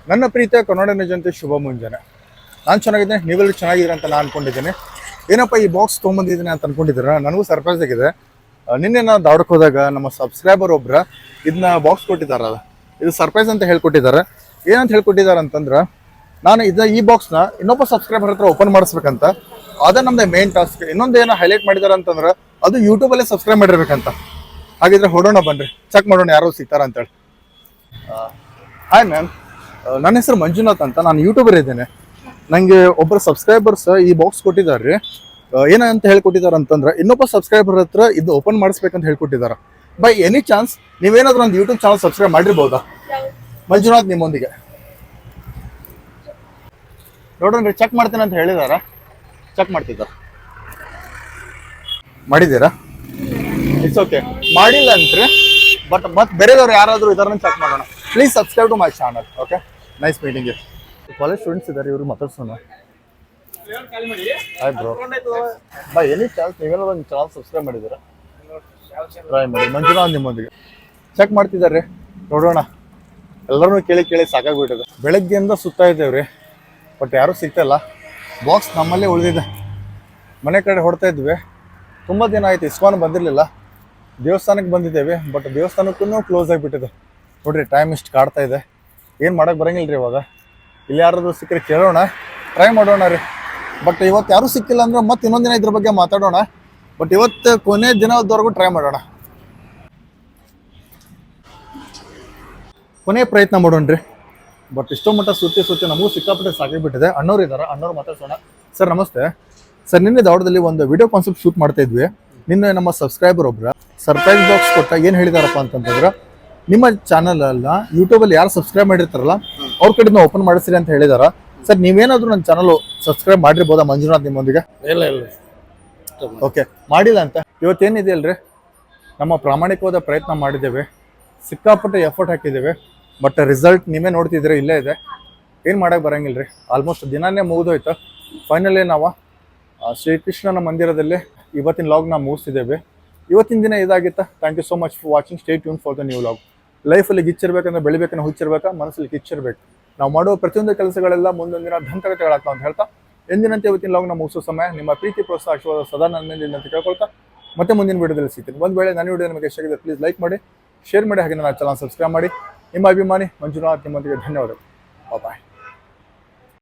ನನ್ನ ಪ್ರೀತಿಯ ಕನ್ನಡ ಜನತೆ ಶುಭ ಮುಂಜಾನೆ. ನಾನು ಚೆನ್ನಾಗಿದ್ದೇನೆ, ನೀವೆಲ್ಲರೂ ಚೆನ್ನಾಗಿದ್ದೀರ ಅಂತ ನಾನು ಅನ್ಕೊಂಡಿದ್ದೇನೆ. ಏನಪ್ಪ ಈ ಬಾಕ್ಸ್ ತೊಗೊಂಬಂದಿದ್ದೀನಿ ಅಂತ ಅನ್ಕೊಂಡಿದ್ದೀರ? ನನಗೂ ಸರ್ಪ್ರೈಸ್ ಆಗಿದೆ. ನಿನ್ನೆ ನಾನು ದಾವಡಕ್ಕೆ ಹೋದಾಗ ನಮ್ಮ ಸಬ್ಸ್ಕ್ರೈಬರ್ ಒಬ್ರು ಇದನ್ನ ಬಾಕ್ಸ್ ಕೊಟ್ಟಿದ್ದಾರೆ. ಇದು ಸರ್ಪ್ರೈಸ್ ಅಂತ ಹೇಳ್ಕೊಟ್ಟಿದ್ದಾರೆ. ಏನಂತ ಹೇಳ್ಕೊಟ್ಟಿದ್ದಾರೆ ಅಂತಂದ್ರೆ, ನಾನು ಈ ಬಾಕ್ಸ್ನ ಇನ್ನೊಬ್ಬ ಸಬ್ಸ್ಕ್ರೈಬರ್ ಹತ್ರ ಓಪನ್ ಮಾಡಿಸ್ಬೇಕಂತ. ಅದೇ ನಮ್ದು ಮೇನ್ ಟಾಸ್ಕ್. ಇನ್ನೊಂದು ಏನೋ ಹೈಲೈಟ್ ಮಾಡಿದಾರೆ ಅಂತಂದ್ರೆ, ಅದು ಯೂಟ್ಯೂಬಲ್ಲೇ ಸಬ್ಸ್ಕ್ರೈಬ್ ಮಾಡಿರ್ಬೇಕಂತ. ಹಾಗಿದ್ರೆ ಹೊಡೋಣ ಬನ್ರಿ, ಚೆಕ್ ಮಾಡೋಣ ಯಾರೋ ಸಿಗ್ತಾರ ಅಂತೇಳಿ. ಹಾಯ್ ಮ್ಯಾಮ್, ನನ್ನ ಹೆಸರು ಮಂಜುನಾಥ್ ಅಂತ, ನಾನು ಯೂಟ್ಯೂಬರ್ ಇದ್ದೇನೆ. ನನಗೆ ಒಬ್ಬರು ಸಬ್ಸ್ಕ್ರೈಬರ್ಸ್ ಈ ಬಾಕ್ಸ್ ಕೊಟ್ಟಿದ್ದಾರೆ. ಏನಂತ ಹೇಳ್ಕೊಟ್ಟಿದ್ದಾರೆ ಅಂತಂದ್ರೆ, ಇನ್ನೊಬ್ಬ ಸಬ್ಸ್ಕ್ರೈಬರ್ ಹತ್ರ ಇದು ಓಪನ್ ಮಾಡಿಸ್ಬೇಕಂತ ಹೇಳ್ಕೊಟ್ಟಿದ್ದಾರೆ. ಬೈ ಎನಿ ಚಾನ್ಸ್ ನೀವೇನಾದ್ರೂ ಒಂದು ಯೂಟ್ಯೂಬ್ ಚಾನಲ್ ಸಬ್ಸ್ಕ್ರೈಬ್ ಮಾಡಿರ್ಬೋದಾ? ಮಂಜುನಾಥ್ ನಿಮ್ಮೊಂದಿಗೆ ನೋಡ್ರಿ, ಚೆಕ್ ಮಾಡ್ತೀನಿ ಅಂತ ಹೇಳಿದಾರ. ಚೆಕ್ ಮಾಡ್ತಿದ್ದಾರೆ, ಮಾಡಿದ್ದೀರಾ? It's okay. ಮಾಡಿಲ್ಲ ಅಂತ್ರಿ, ಬಟ್ ಬೇರೆದವ್ರು ಯಾರಾದರೂ ಇದಾರನ್ನ ಚೆಕ್ ಮಾಡೋಣ. Please subscribe to my channel. Okay, nice meeting you. College students ಇದ್ದಾರೆ, ಇವ್ರಿಗೆ ಮಾತಾಡ್ಸೋಣ. Hi bro, by any chance ನೀವೇನೋ ಒಂದು ಚಾನಲ್ ಸಬ್ಸ್ಕ್ರೈಬ್ ಮಾಡಿದ್ದೀರಾ? ಟ್ರೈ ಮಾಡಿ. ಮಂಜುನಾಥ್ ನಿಮ್ಮೊಂದಿಗೆ ಚೆಕ್ ಮಾಡ್ತಿದ್ದಾರೆ, ನೋಡೋಣ. ಎಲ್ಲರೂ ಕೇಳಿ ಸಾಕಾಗ್ಬಿಟ್ಟಿದೆ. ಬೆಳಗ್ಗೆಯಿಂದ ಸುತ್ತಾ ಇದ್ದೇವ್ರಿ, ಬಟ್ ಯಾರೂ ಸಿಗ್ತಾಯಿಲ್ಲ. ಬಾಕ್ಸ್ ನಮ್ಮಲ್ಲೇ ಉಳಿದಿದೆ. ಮನೆ ಕಡೆ ಹೊಡ್ತಾ ಇದ್ವಿ. ತುಂಬ ದಿನ ಆಯ್ತು, ಇಸ್ಕಾನ್ ಬಂದಿರಲಿಲ್ಲ. ದೇವಸ್ಥಾನಕ್ಕೆ ಬಂದಿದ್ದೇವೆ, ಬಟ್ ದೇವಸ್ಥಾನಕ್ಕೂ ಕ್ಲೋಸ್ ಆಗಿಬಿಟ್ಟಿದೆ. ನೋಡ್ರಿ, ಟೈಮ್ ಇಷ್ಟು ಕಾಡ್ತಾ ಇದೆ. ಏನು ಮಾಡೋಕ್ಕೆ ಬರೋಂಗಿಲ್ಲ ರೀ ಇವಾಗ. ಇಲ್ಲಿ ಯಾರಾದರೂ ಸಿಕ್ಕರೆ ಕೇಳೋಣ, ಟ್ರೈ ಮಾಡೋಣ ರೀ. ಬಟ್ ಇವತ್ತು ಯಾರೂ ಸಿಕ್ಕಿಲ್ಲ ಅಂದ್ರೆ ಮತ್ತೆ ಇನ್ನೊಂದು ದಿನ ಇದ್ರ ಬಗ್ಗೆ ಮಾತಾಡೋಣ. ಬಟ್ ಇವತ್ತು ಕೊನೆ ದಿನದವರೆಗೂ ಟ್ರೈ ಮಾಡೋಣ, ಕೊನೆ ಪ್ರಯತ್ನ ಮಾಡೋಣ ರೀ. ಬಟ್ ಇಷ್ಟೋ ಮಟ್ಟ ಸುತ್ತಿ ನಮಗೂ ಸಿಕ್ಕಾಪಟ್ಟೆ ಸಾಕಾಗಿಬಿಟ್ಟಿದೆ. ಅಣ್ಣವ್ರು ಇದ್ದಾರೆ, ಅಣ್ಣವ್ರು ಮಾತಾಡ್ಸೋಣ. ಸರ್ ನಮಸ್ತೆ. ಸರ್, ನಿನ್ನೆ ದಾವಡದಲ್ಲಿ ಒಂದು ವಿಡಿಯೋ ಕಾನ್ಸೆಪ್ಟ್ ಶೂಟ್ ಮಾಡ್ತಾ ಇದ್ವಿ. ನಿನ್ನೆ ನಮ್ಮ ಸಬ್ಸ್ಕ್ರೈಬರ್ ಒಬ್ರು ಸರ್ಪ್ರೈಸ್ ಬಾಕ್ಸ್ ಕೊಟ್ಟ ಏನು ಹೇಳಿದಾರಪ್ಪ ಅಂತಂತಂದ್ರೆ, ನಿಮ್ಮ ಚಾನಲನ್ನ ಯೂಟ್ಯೂಬಲ್ಲಿ ಯಾರು ಸಬ್ಸ್ಕ್ರೈಬ್ ಮಾಡಿರ್ತಾರಲ್ಲ ಅವ್ರ ಕಡೆಯಿಂದ ಓಪನ್ ಮಾಡಿಸ್ರಿ ಅಂತ ಹೇಳಿದಾರ. ಸರ್, ನೀವೇನಾದರೂ ನನ್ನ ಚಾನಲ್ ಸಬ್ಸ್ಕ್ರೈಬ್ ಮಾಡಿರ್ಬೋದಾ ಮಂಜುನಾಥ್ ನಿಮ್ಮೊಂದಿಗೆ? ಇಲ್ಲ ಓಕೆ, ಮಾಡಿಲ್ಲ ಅಂತ. ಇವತ್ತೇನಿದೆ ಅಲ್ರಿ, ನಮ್ಮ ಪ್ರಾಮಾಣಿಕವಾದ ಪ್ರಯತ್ನ ಮಾಡಿದ್ದೇವೆ, ಸಿಕ್ಕಾಪಟ್ಟೆ ಎಫರ್ಟ್ ಹಾಕಿದ್ದೇವೆ. ಬಟ್ ರಿಸಲ್ಟ್ ನೀವೇ ನೋಡ್ತಿದ್ರೆ ಇಲ್ಲೇ ಇದೆ. ಏನು ಮಾಡೋಕ್ಕೆ ಬರೋಂಗಿಲ್ಲ ರೀ. ಆಲ್ಮೋಸ್ಟ್ ದಿನಾನೇ ಮುಗಿದೋಯ್ತು. ಫೈನಲಿ ನಾವು ಶ್ರೀಕೃಷ್ಣನ ಮಂದಿರದಲ್ಲಿ ಇವತ್ತಿನ ಲಾಗ್ನ ಮುಗಿಸ್ತಿದ್ದೇವೆ. ಇವತ್ತಿನ ದಿನ ಇದಾಗಿತ್ತಾ. Thank you so much for watching. Stay tune for the new log. ಲೈಫಲ್ಲಿ ಗಿಚ್ಚಿರ್ಬೇಕಂದ್ರೆ ಬೆಳಿಬೇಕಂದ್ರೆ ಹುಚ್ಚಿರ್ಬೇಕಾ, ಮನಸ್ಸಲ್ಲಿ ಕಿಚ್ಚಿರ್ಬೇಕು. ನಾವು ಮಾಡುವ ಪ್ರತಿಯೊಂದು ಕೆಲಸಗಳೆಲ್ಲ ಮುಂದೊಂದು ದಿನ ದಂತಕತೆಗಳಾಗ್ತಾವ ಅಂತ ಹೇಳ್ತಾ, ಎಂದಿನಂತೆ ಇವತ್ತಿನ ಲಾಗ್ನ ಮುಗಿಸೋ ಸಮಯ. ನಿಮ್ಮ ಪ್ರೀತಿ ಪ್ರೋತ್ಸಾಹ ಆಶೀರ್ವಾದ ಸದಾ ನನ್ನ ಮೇಲೆ ಅಂತ ಕೇಳ್ಕೊಳ್ತಾ ಮತ್ತೆ ಮುಂದಿನ ವಿಡಿಯೋದಲ್ಲಿ ಸಿಗ್ತೀನಿ. ಒಂದು ವೇಳೆ ನನ್ನ ವಿಡಿಯೋ ನಿಮಗೆ ಇಷ್ಟ ಆಗಿದೆ, ಪ್ಲೀಸ್ ಲೈಕ್ ಮಾಡಿ, ಶೇರ್ ಮಾಡಿ, ಹಾಗೆ ನನ್ನ ಚಾನಲ್ ಸಬ್ಸ್ಕ್ರೈಬ್ ಮಾಡಿ. ನಿಮ್ಮ ಅಭಿಮಾನಿ ಮಂಜುನಾಥ್ ನಿಮ್ಮೊಂದಿಗೆ. ಧನ್ಯವಾದಗಳು. ಬಾಯ್.